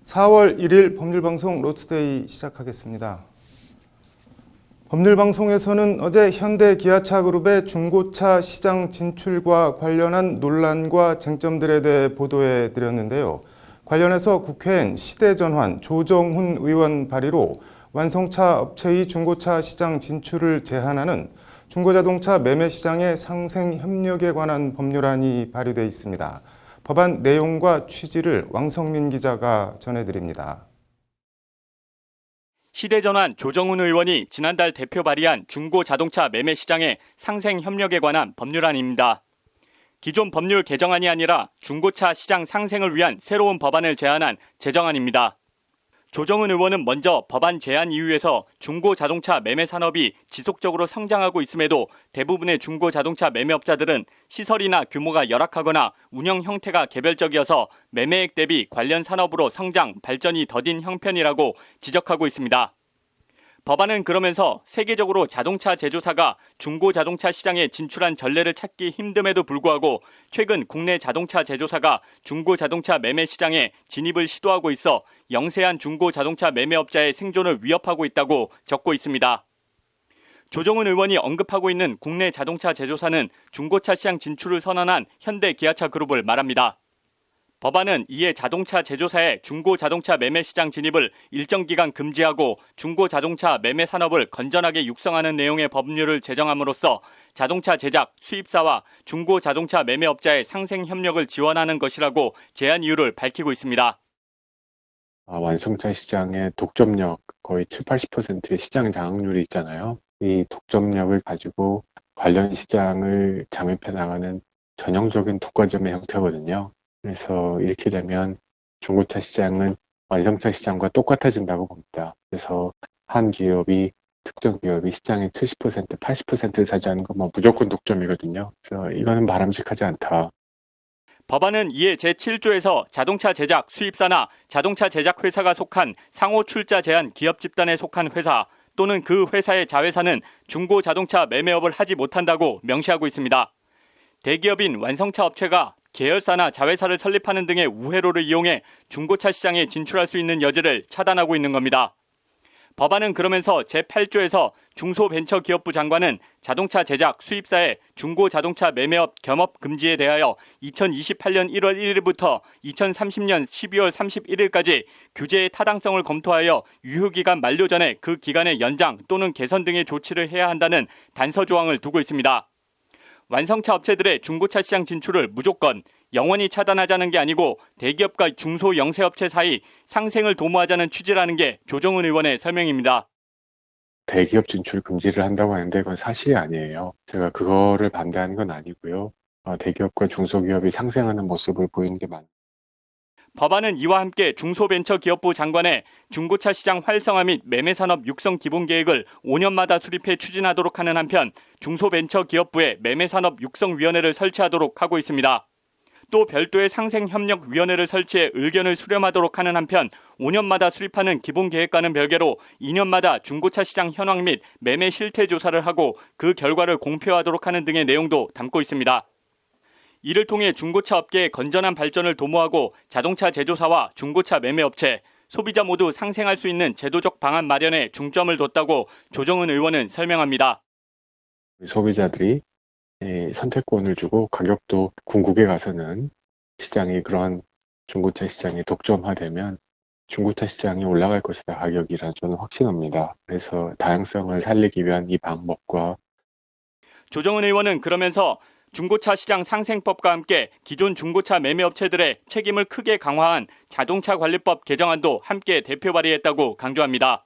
4월 1일 법률방송 로투데이 시작하겠습니다. 법률방송에서는 어제 현대기아차그룹의 중고차 시장 진출과 관련한 논란과 쟁점들에 대해 보도해 드렸는데요. 관련해서 국회엔 시대전환 조정훈 의원 발의로 완성차 업체의 중고차 시장 진출을 제한하는 중고자동차 매매 시장의 상생 협력에 관한 법률안이 발의돼 있습니다. 법안 내용과 취지를 왕성민 기자가 전해드립니다. 시대전환 조정훈 의원이 지난달 대표 발의한 중고자동차 매매 시장의 상생 협력에 관한 법률안입니다. 기존 법률 개정안이 아니라 중고차 시장 상생을 위한 새로운 법안을 제안한 제정안입니다. 조정훈 의원은 먼저 법안 제안 이유에서 중고자동차 매매 산업이 지속적으로 성장하고 있음에도 대부분의 중고자동차 매매업자들은 시설이나 규모가 열악하거나 운영 형태가 개별적이어서 매매액 대비 관련 산업으로 성장, 발전이 더딘 형편이라고 지적하고 있습니다. 법안은 그러면서 세계적으로 자동차 제조사가 중고자동차 시장에 진출한 전례를 찾기 힘듦에도 불구하고 최근 국내 자동차 제조사가 중고자동차 매매 시장에 진입을 시도하고 있어 영세한 중고자동차 매매업자의 생존을 위협하고 있다고 적고 있습니다. 조정훈 의원이 언급하고 있는 국내 자동차 제조사는 중고차 시장 진출을 선언한 현대기아차그룹을 말합니다. 법안은 이에 자동차 제조사의 중고자동차 매매 시장 진입을 일정 기간 금지하고 중고자동차 매매 산업을 건전하게 육성하는 내용의 법률을 제정함으로써 자동차 제작, 수입사와 중고자동차 매매업자의 상생 협력을 지원하는 것이라고 제안 이유를 밝히고 있습니다. 완성차 시장의 독점력 거의 70~80%의 시장 장악률이 있잖아요. 이 독점력을 가지고 관련 시장을 잠입해 나가는 전형적인 독과점의 형태거든요. 그래서 이렇게 되면 중고차 시장은 완성차 시장과 똑같아진다고 봅니다. 그래서 한 기업이 특정 기업이 시장의 70%, 80%를 차지하는 건 무조건 독점이거든요. 그래서 이거는 바람직하지 않다. 법안은 이에 제7조에서 자동차 제작, 수입사나 자동차 제작 회사가 속한 상호 출자 제한 기업 집단에 속한 회사 또는 그 회사의 자회사는 중고자동차 매매업을 하지 못한다고 명시하고 있습니다. 대기업인 완성차 업체가 계열사나 자회사를 설립하는 등의 우회로를 이용해 중고차 시장에 진출할 수 있는 여지를 차단하고 있는 겁니다. 법안은 그러면서 제8조에서 중소벤처기업부 장관은 자동차 제작, 수입사의 중고자동차 매매업 겸업 금지에 대하여 2028년 1월 1일부터 2030년 12월 31일까지 규제의 타당성을 검토하여 유효기간 만료 전에 그 기간의 연장 또는 개선 등의 조치를 해야 한다는 단서 조항을 두고 있습니다. 완성차 업체들의 중고차 시장 진출을 무조건 영원히 차단하자는 게 아니고 대기업과 중소 영세업체 사이 상생을 도모하자는 취지라는 게 조정훈 의원의 설명입니다. 대기업 진출 금지를 한다고 하는데 그건 사실이 아니에요. 제가 그거를 반대하는 건 아니고요. 대기업과 중소기업이 상생하는 모습을 보이는 게 맞습니다. 법안은 이와 함께 중소벤처기업부 장관의 중고차 시장 활성화 및 매매산업 육성 기본계획을 5년마다 수립해 추진하도록 하는 한편 중소벤처기업부에 매매산업 육성위원회를 설치하도록 하고 있습니다. 또 별도의 상생협력위원회를 설치해 의견을 수렴하도록 하는 한편 5년마다 수립하는 기본계획과는 별개로 2년마다 중고차 시장 현황 및 매매 실태 조사를 하고 그 결과를 공표하도록 하는 등의 내용도 담고 있습니다. 이를 통해 중고차 업계의 건전한 발전을 도모하고 자동차 제조사와 중고차 매매업체, 소비자 모두 상생할 수 있는 제도적 방안 마련에 중점을 뒀다고 조정훈 의원은 설명합니다. 소비자들이 선택권을 주고 가격도 궁극에 가서는 시장이 그러한 중고차 시장이 독점화되면 중고차 시장이 올라갈 것이다 가격이라 저는 확신합니다. 그래서 다양성을 살리기 위한 이 방법과 조정훈 의원은 그러면서 중고차 시장 상생법과 함께 기존 중고차 매매업체들의 책임을 크게 강화한 자동차 관리법 개정안도 함께 대표 발의했다고 강조합니다.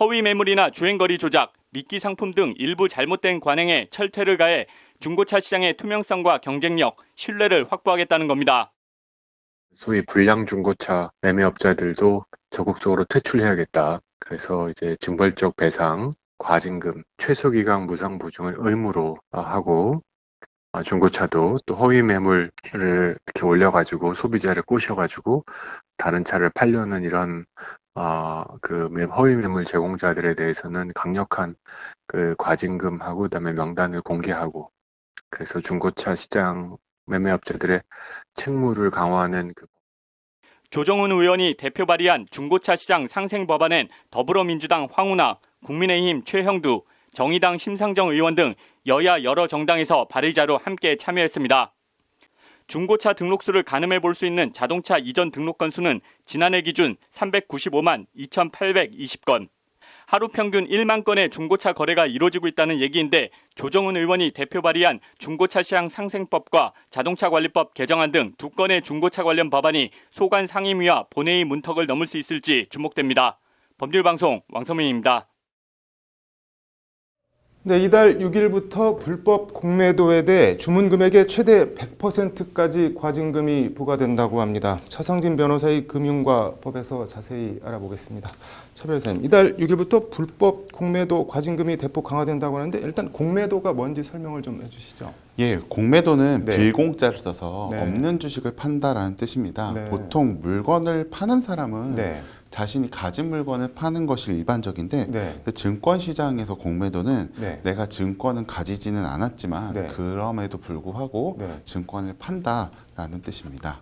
허위 매물이나 주행거리 조작, 미끼 상품 등 일부 잘못된 관행에 철퇴를 가해 중고차 시장의 투명성과 경쟁력, 신뢰를 확보하겠다는 겁니다. 소위 불량 중고차 매매업자들도 적극적으로 퇴출해야겠다. 그래서 이제 징벌적 배상, 과징금, 최소기간 무상 보증을 의무로 하고 중고차도 또 허위 매물을 이렇게 올려가지고 소비자를 꼬셔가지고 다른 차를 팔려는 이런 그 허위 매물 제공자들에 대해서는 강력한 그 과징금하고 그다음에 명단을 공개하고 그래서 중고차 시장 매매업자들의 책무를 강화하는 조정훈 의원이 대표 발의한 중고차 시장 상생 법안엔 더불어민주당 황운하, 국민의힘 최형두, 정의당 심상정 의원 등 여야 여러 정당에서 발의자로 함께 참여했습니다. 중고차 등록수를 가늠해 볼 수 있는 자동차 이전 등록 건수는 지난해 기준 395만 2,820건. 하루 평균 1만 건의 중고차 거래가 이루어지고 있다는 얘기인데 조정훈 의원이 대표 발의한 중고차 시장 상생법과 자동차 관리법 개정안 등 두 건의 중고차 관련 법안이 소관 상임위와 본회의 문턱을 넘을 수 있을지 주목됩니다. 법률방송 왕성민입니다. 네, 이달 6일부터 불법 공매도에 대해 주문 금액의 최대 100%까지 과징금이 부과된다고 합니다. 차상진 변호사의 금융과 법에서 자세히 알아보겠습니다. 차 변호사님, 이달 6일부터 불법 공매도 과징금이 대폭 강화된다고 하는데 일단 공매도가 뭔지 설명을 좀 해주시죠. 예, 공매도는 네. 빌공짜를 써서 네. 없는 주식을 판다라는 뜻입니다. 네. 보통 물건을 파는 사람은 네. 자신이 가진 물건을 파는 것이 일반적인데 네. 증권 시장에서 공매도는 네. 내가 증권은 가지지는 않았지만 네. 그럼에도 불구하고 네. 증권을 판다라는 뜻입니다.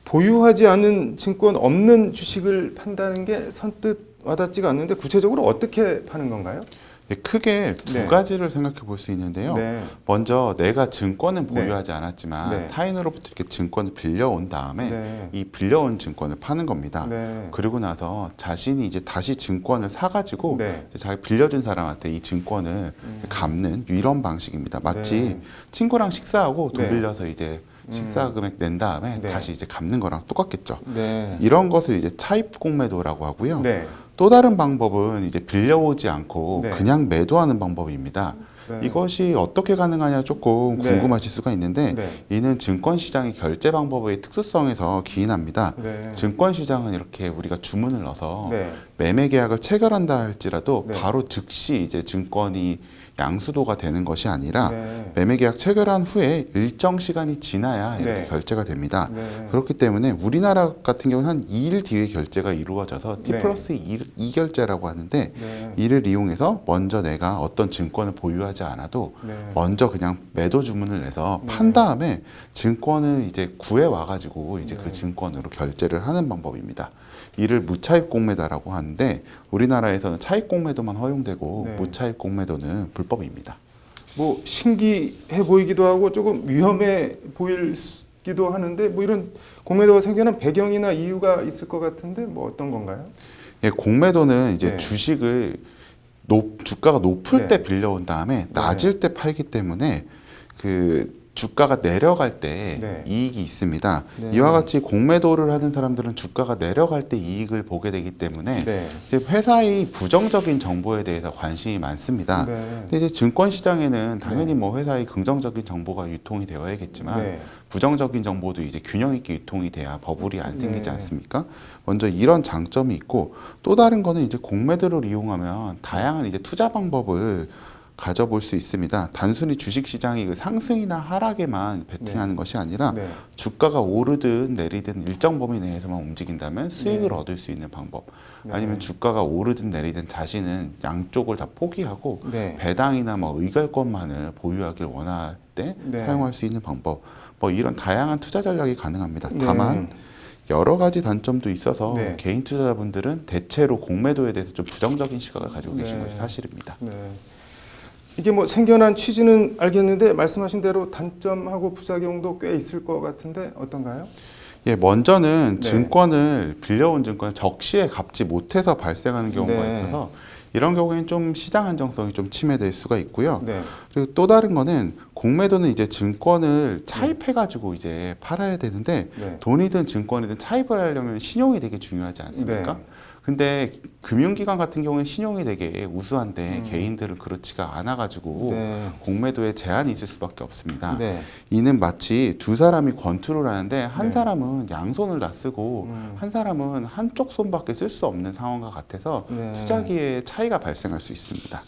보유하지 않은 증권 없는 주식을 판다는 게 선뜻 와닿지가 않는데 구체적으로 어떻게 파는 건가요? 예, 크게 두 네. 가지를 생각해 볼 수 있는데요. 네. 먼저 내가 증권은 네. 보유하지 않았지만 네. 타인으로부터 이렇게 증권을 빌려온 다음에 네. 이 빌려온 증권을 파는 겁니다. 네. 그리고 나서 자신이 이제 다시 증권을 사가지고 네. 이제 자기 빌려준 사람한테 이 증권을 갚는 이런 방식입니다. 마치 네. 친구랑 식사하고 돈 네. 빌려서 이제 식사 금액 낸 다음에 네. 다시 이제 갚는 거랑 똑같겠죠. 네. 이런 것을 이제 차입 공매도라고 하고요. 네. 또 다른 방법은 이제 빌려오지 않고 네. 그냥 매도하는 방법입니다. 네. 이것이 어떻게 가능하냐 조금 네. 궁금하실 수가 있는데 네. 이는 증권시장의 결제 방법의 특수성에서 기인합니다. 네. 증권시장은 이렇게 우리가 주문을 넣어서 네. 매매 계약을 체결한다 할지라도 네. 바로 즉시 이제 증권이 양수도가 되는 것이 아니라 네. 매매 계약 체결한 후에 일정 시간이 지나야 이렇게 네. 결제가 됩니다. 네. 그렇기 때문에 우리나라 같은 경우는 한 2일 뒤에 결제가 이루어져서 T 네. 플러스 2 결제라고 하는데 네. 이를 이용해서 먼저 내가 어떤 증권을 보유하지 않아도 네. 먼저 그냥 매도 주문을 내서 네. 판 다음에 증권을 이제 구해 와가지고 이제 네. 그 증권으로 결제를 하는 방법입니다. 이를 무차입 공매도라고 하는데 우리나라에서는 차입 공매도만 허용되고 네. 무차입 공매도는 불법입니다. 뭐 신기해 보이기도 하고 조금 위험해 보이기도 하는데 뭐 이런 공매도가 생겨난 배경이나 이유가 있을 것 같은데 뭐 어떤 건가요? 예, 공매도는 이제 네. 주식을 주가가 높을 네. 때 빌려온 다음에 낮을 때 팔기 때문에 그 주가가 내려갈 때 네. 이익이 있습니다. 네. 이와 같이 공매도를 하는 사람들은 주가가 내려갈 때 이익을 보게 되기 때문에 네. 이제 회사의 부정적인 정보에 대해서 관심이 많습니다. 네. 근데 이제 증권 시장에는 당연히 네. 뭐 회사의 긍정적인 정보가 유통이 되어야겠지만 네. 부정적인 정보도 이제 균형 있게 유통이 돼야 버블이 안 생기지 네. 않습니까? 먼저 이런 장점이 있고 또 다른 거는 이제 공매도를 이용하면 다양한 이제 투자 방법을 가져볼 수 있습니다. 단순히 주식 시장이 그 상승이나 하락에만 베팅하는 것이 아니라 네. 주가가 오르든 내리든 일정 범위 내에서만 움직인다면 수익을 네. 얻을 수 있는 방법. 네. 아니면 주가가 오르든 내리든 자신은 양쪽을 다 포기하고 네. 배당이나 뭐 의결권만을 보유하길 원할 때 네. 사용할 수 있는 방법. 뭐 이런 다양한 투자 전략이 가능합니다. 네. 다만 여러 가지 단점도 있어서 네. 개인 투자자분들은 대체로 공매도에 대해서 좀 부정적인 시각을 가지고 계신 네. 것이 사실입니다. 네. 이게 뭐 생겨난 취지는 알겠는데 말씀하신 대로 단점하고 부작용도 꽤 있을 것 같은데 어떤가요? 예, 먼저는 네. 증권을 빌려온 증권을 적시에 갚지 못해서 발생하는 경우가 네. 있어서 이런 경우에는 좀 시장 안정성이 좀 침해될 수가 있고요. 네. 그리고 또 다른 거는 공매도는 이제 증권을 차입해가지고 이제 팔아야 되는데 네. 돈이든 증권이든 차입을 하려면 신용이 되게 중요하지 않습니까? 네. 근데 금융기관 같은 경우는 신용이 되게 우수한데 음. 개인들은 그렇지가 않아가지고 네. 공매도에 제한이 있을 수밖에 없습니다. 네. 이는 마치 두 사람이 권투를 하는데 한 네. 사람은 양손을 다 쓰고 음. 한 사람은 한쪽 손밖에 쓸 수 없는 상황과 같아서 네. 투자기에 차이가 발생할 수 있습니다.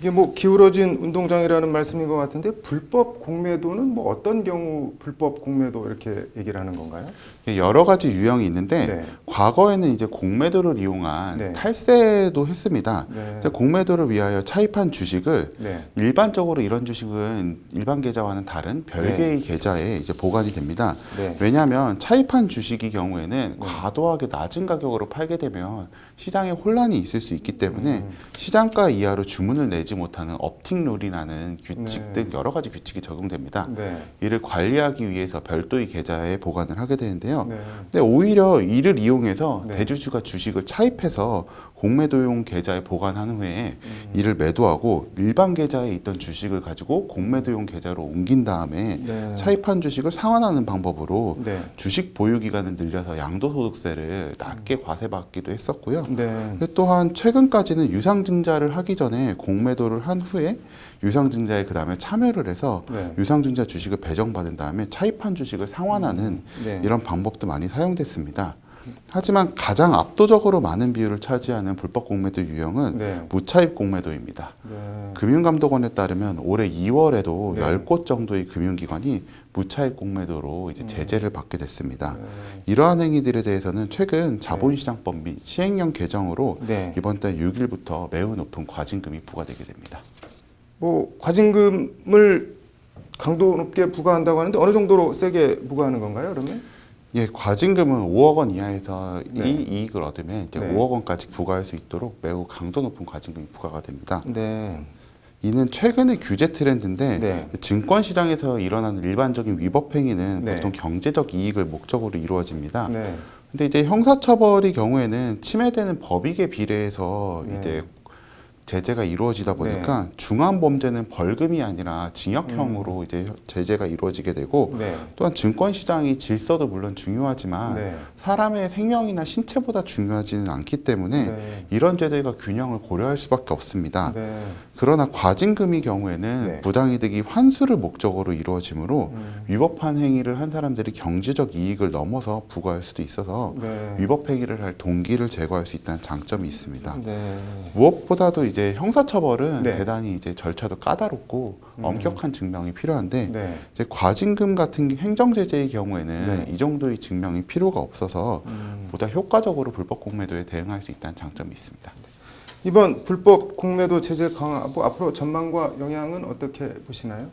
이게 뭐 기울어진 운동장이라는 말씀인 것 같은데 불법 공매도는 뭐 어떤 경우 불법 공매도 이렇게 얘기를 하는 건가요? 여러 가지 유형이 있는데 네. 과거에는 이제 공매도를 이용한 네. 탈세도 했습니다. 네. 이제 공매도를 위하여 차입한 주식을 네. 일반적으로 이런 주식은 일반 계좌와는 다른 별개의 계좌에 이제 보관이 됩니다. 네. 왜냐하면 차입한 주식의 경우에는 과도하게 낮은 가격으로 팔게 되면 시장에 혼란이 있을 수 있기 때문에 시장가 이하로 주문을 내지 못하는 업틱룰이라는 규칙 네. 등 여러 가지 규칙이 적용됩니다. 네. 이를 관리하기 위해서 별도의 계좌에 보관을 하게 되는데요. 네. 근데 오히려 이를 이용해서 네. 대주주가 주식을 차입해서 공매도용 계좌에 보관한 후에 이를 매도하고 일반 계좌에 있던 주식을 가지고 공매도용 계좌로 옮긴 다음에 네. 차입한 주식을 상환하는 방법으로 네. 주식 보유 기간을 늘려서 양도소득세를 낮게 과세받기도 했었고요. 네. 근데 또한 최근까지는 유상증자를 하기 전에 공매도를 한 후에 유상증자에 그 다음에 참여를 해서 네. 유상증자 주식을 배정받은 다음에 차입한 주식을 상환하는 네. 이런 방법도 많이 사용됐습니다. 하지만 가장 압도적으로 많은 비율을 차지하는 불법 공매도 유형은 네. 무차입 공매도입니다. 네. 금융감독원에 따르면 올해 2월에도 네. 10곳 정도의 금융기관이 무차입 공매도로 이제 제재를 받게 됐습니다. 네. 이러한 행위들에 대해서는 최근 자본시장법 및 시행령 개정으로 네. 이번 달 6일부터 매우 높은 과징금이 부과되게 됩니다. 뭐 과징금을 강도 높게 부과한다고 하는데 어느 정도로 세게 부과하는 건가요, 그러면? 예, 과징금은 5억 원 이하에서 네. 이 이익을 얻으면 이제 네. 5억 원까지 부과할 수 있도록 매우 강도 높은 과징금이 부과가 됩니다. 네. 이는 최근의 규제 트렌드인데 네. 증권 시장에서 일어나는 일반적인 위법 행위는 네. 보통 경제적 이익을 목적으로 이루어집니다. 네. 근데 이제 형사처벌의 경우에는 침해되는 법익에 비례해서 네. 이제 제재가 이루어지다 보니까 중한 범죄는 벌금이 아니라 징역형으로 이제 제재가 이루어지게 되고 네. 또한 증권 시장의 질서도 물론 중요하지만 네. 사람의 생명이나 신체보다 중요하지는 않기 때문에 네. 이런 제도가 균형을 고려할 수밖에 없습니다. 네. 그러나 과징금의 경우에는 네. 부당이득이 환수를 목적으로 이루어지므로 위법한 행위를 한 사람들이 경제적 이익을 넘어서 부과할 수도 있어서 네. 위법 행위를 할 동기를 제거할 수 있다는 장점이 있습니다. 네. 무엇보다도 이제 형사처벌은 네. 대단히 이제 절차도 까다롭고 엄격한 증명이 필요한데 네. 이제 과징금 같은 행정제재의 경우에는 네. 이 정도의 증명이 필요가 없어서 보다 효과적으로 불법 공매도에 대응할 수 있다는 장점이 있습니다. 이번 불법 공매도 제재 강화 뭐 앞으로 전망과 영향은 어떻게 보시나요?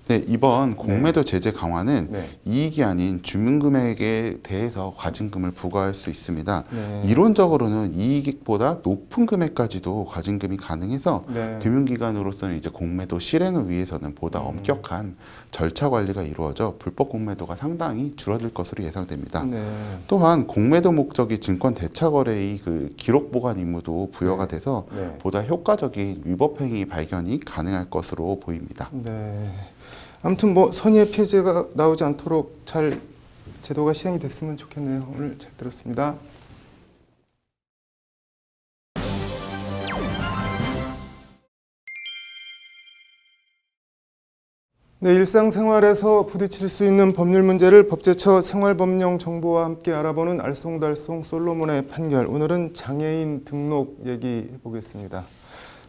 네, 이번 공매도 제재 강화는 네. 이익이 아닌 주민금액에 대해서 과징금을 부과할 수 있습니다. 네. 이론적으로는 이익보다 높은 금액까지도 과징금이 가능해서 네. 금융기관으로서는 이제 공매도 실행을 위해서는 보다 엄격한 절차 관리가 이루어져 불법 공매도가 상당히 줄어들 것으로 예상됩니다. 네. 또한 공매도 목적이 증권 대차 거래의 그 기록 보관 임무도 부여가 돼서 네. 보다 효과적인 위법 행위 발견이 가능할 것으로 보입니다. 네. 아무튼 뭐 선의의 피해자가 나오지 않도록 잘 제도가 시행이 됐으면 좋겠네요. 오늘 잘 들었습니다. 네, 일상생활에서 부딪힐 수 있는 법률 문제를 법제처 생활법령 정보와 함께 알아보는 알쏭달쏭 솔로몬의 판결. 오늘은 장애인 등록 얘기해 보겠습니다.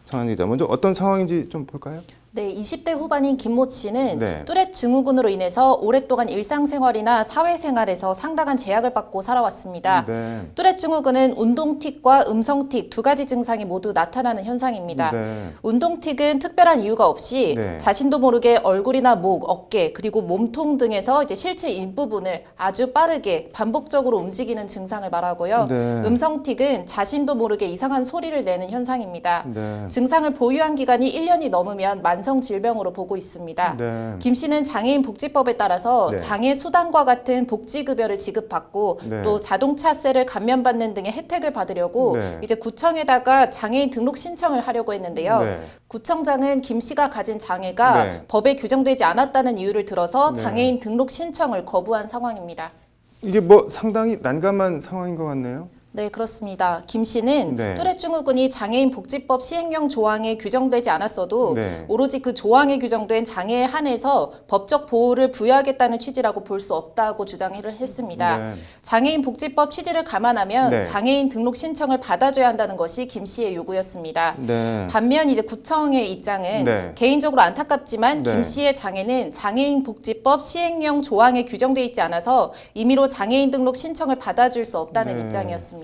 정한 기자, 먼저 어떤 상황인지 좀 볼까요? 네, 20대 후반인 김모 씨는 네. 뚜렛 증후군으로 인해서 오랫동안 일상생활이나 사회생활에서 상당한 제약을 받고 살아왔습니다. 네. 뚜렛 증후군은 운동틱과 음성틱 두 가지 증상이 모두 나타나는 현상입니다. 네. 운동틱은 특별한 이유가 없이 네. 자신도 모르게 얼굴이나 목, 어깨, 그리고 몸통 등에서 이제 실체 일부분을 아주 빠르게 반복적으로 움직이는 증상을 말하고요. 네. 음성틱은 자신도 모르게 이상한 소리를 내는 현상입니다. 네. 증상을 보유한 기간이 1년이 넘으면 만성 질병으로 보고 있습니다. 네. 김 씨는 장애인 복지법에 따라서 네. 장애 수당과 같은 복지급여를 지급받고 네. 또 자동차세를 감면받는 등의 혜택을 받으려고 네. 이제 구청에다가 장애인 등록 신청을 하려고 했는데요. 네. 구청장은 김 씨가 가진 장애가 네. 법에 규정되지 않았다는 이유를 들어서 네. 장애인 등록 신청을 거부한 상황입니다. 이게 뭐 상당히 난감한 상황인 것 같네요. 네, 그렇습니다. 김 씨는 네. 뚜레증후군이 장애인 복지법 시행령 조항에 규정되지 않았어도 네. 오로지 그 조항에 규정된 장애에 한해서 법적 보호를 부여하겠다는 취지라고 볼 수 없다고 주장을 했습니다. 네. 장애인 복지법 취지를 감안하면 네. 장애인 등록 신청을 받아줘야 한다는 것이 김 씨의 요구였습니다. 네. 반면 이제 구청의 입장은 네. 개인적으로 안타깝지만 네. 김 씨의 장애는 장애인 복지법 시행령 조항에 규정돼 있지 않아서 임의로 장애인 등록 신청을 받아줄 수 없다는 네. 입장이었습니다.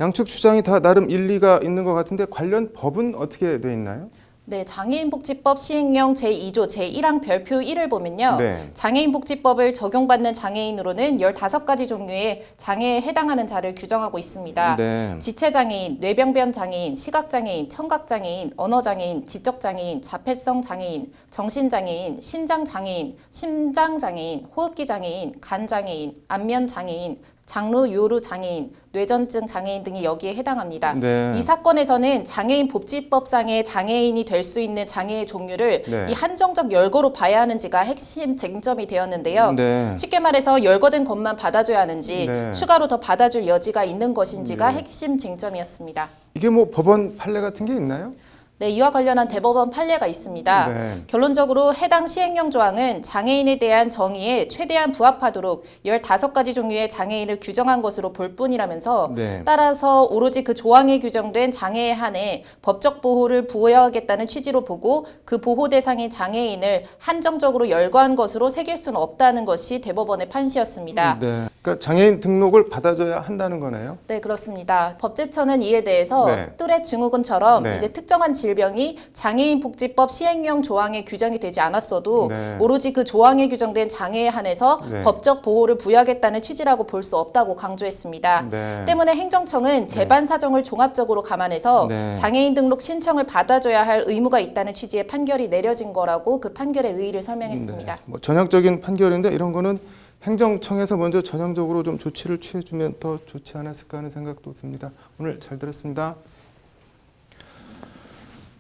양측 주장이 다 나름 일리가 있는 것 같은데 관련 법은 어떻게 돼 있나요? 네, 장애인복지법 시행령 제2조 제1항 별표 1을 보면요. 네. 장애인복지법을 적용받는 장애인으로는 15가지 종류의 장애에 해당하는 자를 규정하고 있습니다. 네. 지체장애인, 뇌병변 장애인, 시각장애인, 청각장애인, 언어장애인, 지적장애인, 자폐성 장애인, 정신장애인, 신장장애인, 심장장애인, 호흡기장애인, 간장애인, 안면장애인, 장루, 요루 장애인, 뇌전증 장애인 등이 여기에 해당합니다. 네. 이 사건에서는 장애인 복지법상의 장애인이 될 수 있는 장애의 종류를 네. 이 한정적 열거로 봐야 하는지가 핵심 쟁점이 되었는데요. 네. 쉽게 말해서 열거된 것만 받아줘야 하는지 네. 추가로 더 받아줄 여지가 있는 것인지가 네. 핵심 쟁점이었습니다. 이게 뭐 법원 판례 같은 게 있나요? 네, 이와 관련한 대법원 판례가 있습니다. 네. 결론적으로 해당 시행령 조항은 장애인에 대한 정의에 최대한 부합하도록 15가지 종류의 장애인을 규정한 것으로 볼 뿐이라면서 네. 따라서 오로지 그 조항에 규정된 장애에 한해 법적 보호를 부여하겠다는 취지로 보고 그 보호 대상인 장애인을 한정적으로 열거한 것으로 새길 수는 없다는 것이 대법원의 판시였습니다. 네. 그러니까 장애인 등록을 받아줘야 한다는 거네요. 네, 그렇습니다. 법제처는 이에 대해서 네. 뚜렛 증후군처럼 네. 이제 특정한 질병이 장애인 복지법 시행령 조항에 규정이 되지 않았어도 네. 오로지 그 조항에 규정된 장애에 한해서 네. 법적 보호를 부여하겠다는 취지라고 볼 수 없다고 강조했습니다. 네. 때문에 행정청은 재반 사정을 종합적으로 감안해서 네. 장애인 등록 신청을 받아줘야 할 의무가 있다는 취지의 판결이 내려진 거라고 그 판결의 의의를 설명했습니다. 네. 뭐 전형적인 판결인데 이런 거는 행정청에서 먼저 전향적으로 좀 조치를 취해주면 더 좋지 않았을까 하는 생각도 듭니다. 오늘 잘 들었습니다.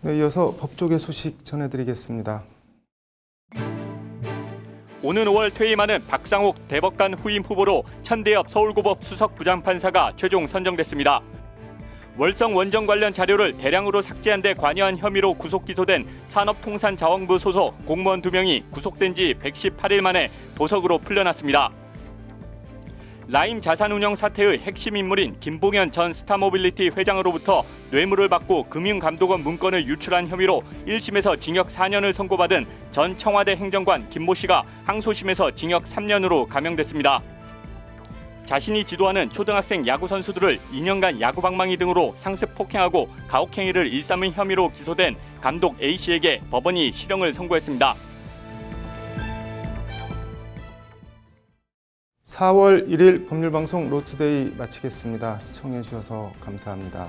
네, 이어서 법조계 소식 전해드리겠습니다. 오는 5월 퇴임하는 박상욱 대법관 후임 후보로 천대엽 서울고법 수석부장판사가 최종 선정됐습니다. 월성 원전 관련 자료를 대량으로 삭제한 데 관여한 혐의로 구속 기소된 산업통상자원부 소속 공무원 2명이 구속된 지 118일 만에 보석으로 풀려났습니다. 라임 자산운용 사태의 핵심 인물인 김봉현 전 스타모빌리티 회장으로부터 뇌물을 받고 금융감독원 문건을 유출한 혐의로 1심에서 징역 4년을 선고받은 전 청와대 행정관 김모 씨가 항소심에서 징역 3년으로 감형됐습니다. 자신이 지도하는 초등학생 야구 선수들을 2년간 야구 방망이 등으로 상습 폭행하고 가혹행위를 일삼은 혐의로 기소된 감독 A씨에게 법원이 실형을 선고했습니다. 4월 1일 법률방송 로투데이 마치겠습니다. 시청해 주셔서 감사합니다.